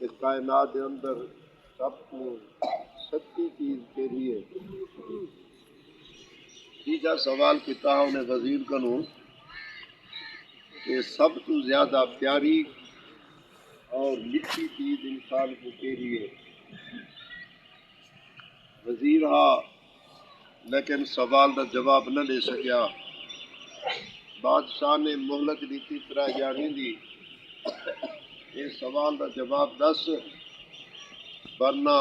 کہ کائنات کے اندر سب کو سچی چیز کے لیے تیجا سوال کیتا انہیں وزیر کنوں کہ سب تو زیادہ پیاری اور میٹھی چیز انسان کو کے لیے وزیر ہا لیکن سوال کا جواب نہ دے سکیا۔ بادشاہ نے مہلت دیتی 3 دی یہ سوال کا جواب دس ورنہ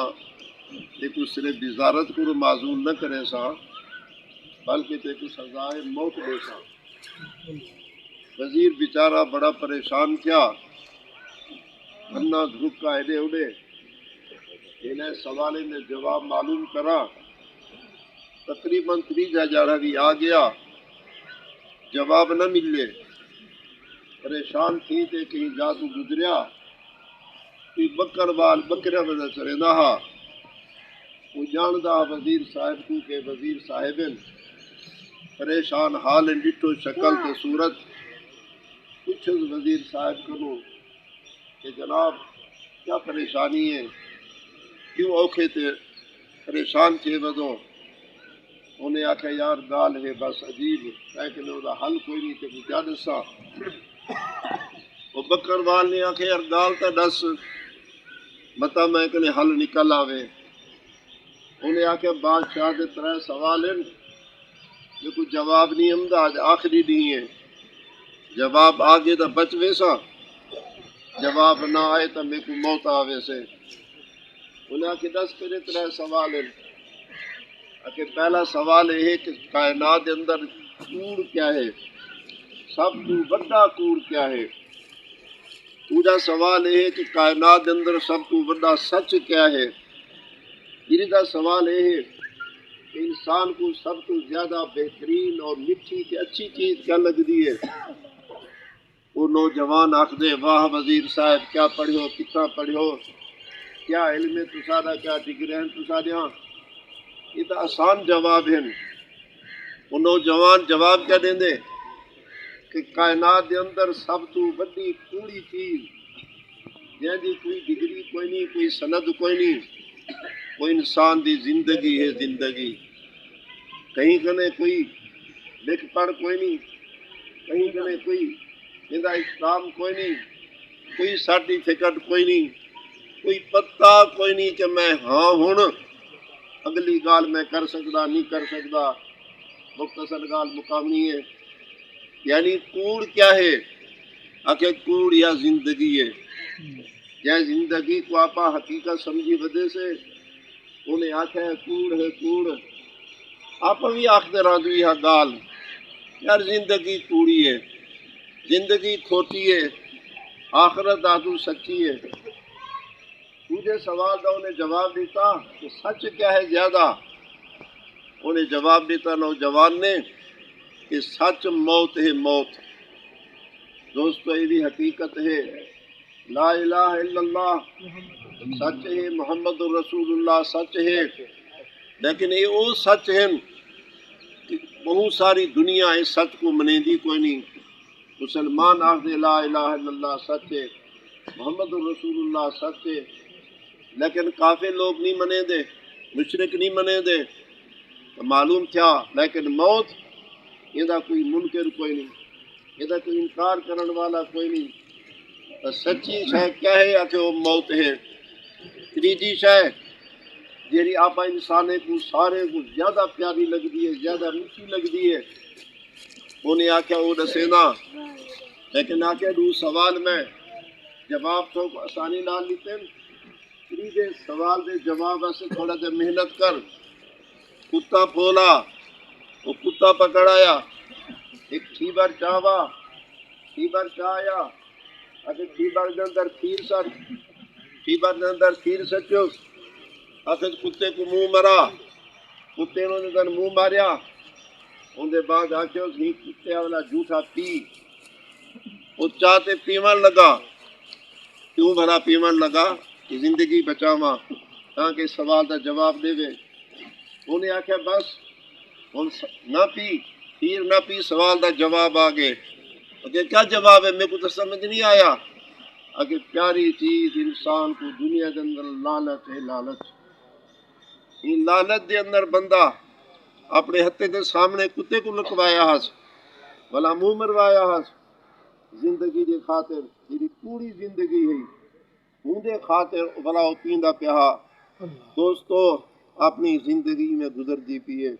تے کو صرف وزارت کو معزول نہ کرے سا بلکہ تے کو سزائے موت دے سا۔ وزیر بیچارہ بڑا پریشان کیا ورنہ دھکا ایڈے اڑے انہیں سوالے نے جواب معلوم کرا تقریباً 3 بھی آ گیا جواب نہ ملے پریشان تھی تے کہیں جادو گزریا کوئی بکروال بکرا وجہ چرے نہ وہ جاندہ وزیر صاحب کو کہ وزیر صاحب پریشان حال ڈٹو شکل تے صورت کچھ وزیر صاحب کرو کہ جناب کیا پریشانی ہے کیوں اوکھے تے پریشان تھے بدو انہیں آکھا یار گال ہے بس عجیب لیکن وہ حل کوئی نہیں تے کیا دسا وہ بکروال نے آکھا یار گال تا دس متا میں کنے حل نکل آوے انہیں آکھا بادشاہ دے 3 سوال ہیں جو کوئی جواب نہیں امداد آخری نہیں ہے جواب آگے تا بچ ویسا جواب نہ آئے تا میں کو موت آوے سے انہیں آکھا 10 کرے 3 سوال ہیں کہ پہلا سوال یہ ہے کہ کائنات کے اندر کوڑ کیا ہے سب تو بڑا کوڑ کیا ہے دوسرا سوال یہ ہے کہ کائنات کے اندر سب تو بڑا سچ کیا ہے تیسرا سوال یہ ہے کہ انسان کو سب تو زیادہ بہترین اور میٹھی تے اچھی چیز کیا لگتی ہے وہ نوجوان آخدے واہ وزیر صاحب کیا پڑھو کتنا پڑھو کیا علم ہے تسادا کیا ڈگری ہیں تسادیاں یہ تو آسان جواب ہیں وہ نوجوان جواب کیا دیں دے کہ کائنات کے اندر سب تو بڑی کوڑی چیز جن دی کوئی ڈگری کوئی نہیں کوئی سند کوئی نہیں وہ انسان دی زندگی ہے زندگی کہیں کنے کوئی لکھ پڑھ کوئی نہیں کہیں کنے کوئی اندہ اسلام کوئی نہیں کوئی سرٹیفکیٹ کوئی نہیں کوئی پتہ کوئی نہیں کہ میں ہاں ہوں اگلی گال میں کر سکتا نہیں کر سکتا مختصر گال مقامی ہے یعنی کوڑ کیا ہے آخر کوڑ یا زندگی ہے یا زندگی کو آپا حقیقت سمجھی وجہ سے انہیں آخر ہے کوڑ آپ بھی آخر راضی ہے گال یار زندگی کوڑی ہے زندگی کھوٹی ہے آخرت آدھو سچی ہے دوسرے سوال کا انہیں جواب دیتا کہ سچ کیا ہے زیادہ انہیں جواب دیتا نوجوان نے کہ سچ موت ہے موت دوستو یہ بھی حقیقت ہے لا الہ الا اللہ سچ ہے محمد رسول اللہ سچ ہے لیکن یہ وہ سچ ہے کہ بہت ساری دنیا اس سچ کو منیندی کوئی نہیں مسلمان آخدے لا الہ الا اللہ سچ ہے محمد رسول اللہ سچ ہے لیکن کافی لوگ نہیں منے دے مشرک نہیں منے دے تو معلوم کیا لیکن موت یہ کوئی منکر کوئی نہیں یہ کوئی انکار کرنے والا کوئی نہیں تو سچی شے کیا ہے کہ وہ موت ہے تیجی شے جیڑی آپ انسانے کو سارے کو زیادہ پیاری لگتی ہے زیادہ میٹھی لگتی ہے انہیں آکھیا وہ دسینا لیکن آکھیا دو سوال میں جواب تو آسانی نال لیتے ہیں تیجے سوال دے جواب ایسے تھوڑا دے محنت کر کتا پھولا وہ کتا پکڑایا ایک ٹھیبر چاوا ٹھیبر چایا اگر ٹھیبر کے اندر کھیر سر ٹھیبر کے اندر کھیر سچو اگر کتے کو منہ مرا کتے انہوں نے اندر منہ ماریا ان دے بعد آکھو ہی کتے والا جھوٹا پی وہ چاہتے پیون لگا کیوں بھلا پیون لگا کہ زندگی بچاواں تاکہ سوال کا جواب دے وے انہیں آکھا بس نہ پی پیر نہ پی سوال کا جواب آگے کیا جواب ہے میرے کو تو سمجھ نہیں آیا اگر پیاری چیز انسان کو دنیا کے اندر لالچ ہے لالچ ان لالچ دے اندر بندہ اپنے ہتھے دے سامنے کتے کو لکوایا ہس بلا منہ مروایا ہس زندگی دے خاطر میری پوری زندگی ہے ہوں دے خاطر بلا پیندا پیا دوستو اپنی زندگی میں گزر دی پیے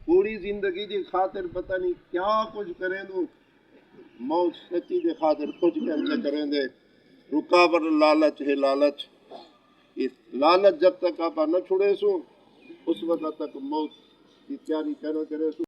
پوری زندگی دی خاطر پتہ نہیں کیا کچھ کریں دو موت سچی دے خاطر کچھ کریں دے رکاوٹ لالچ ہے لالچ اس لالچ جب تک آپ نہ چھوڑے سو اس وقت تک موت کی تیاری کرے سو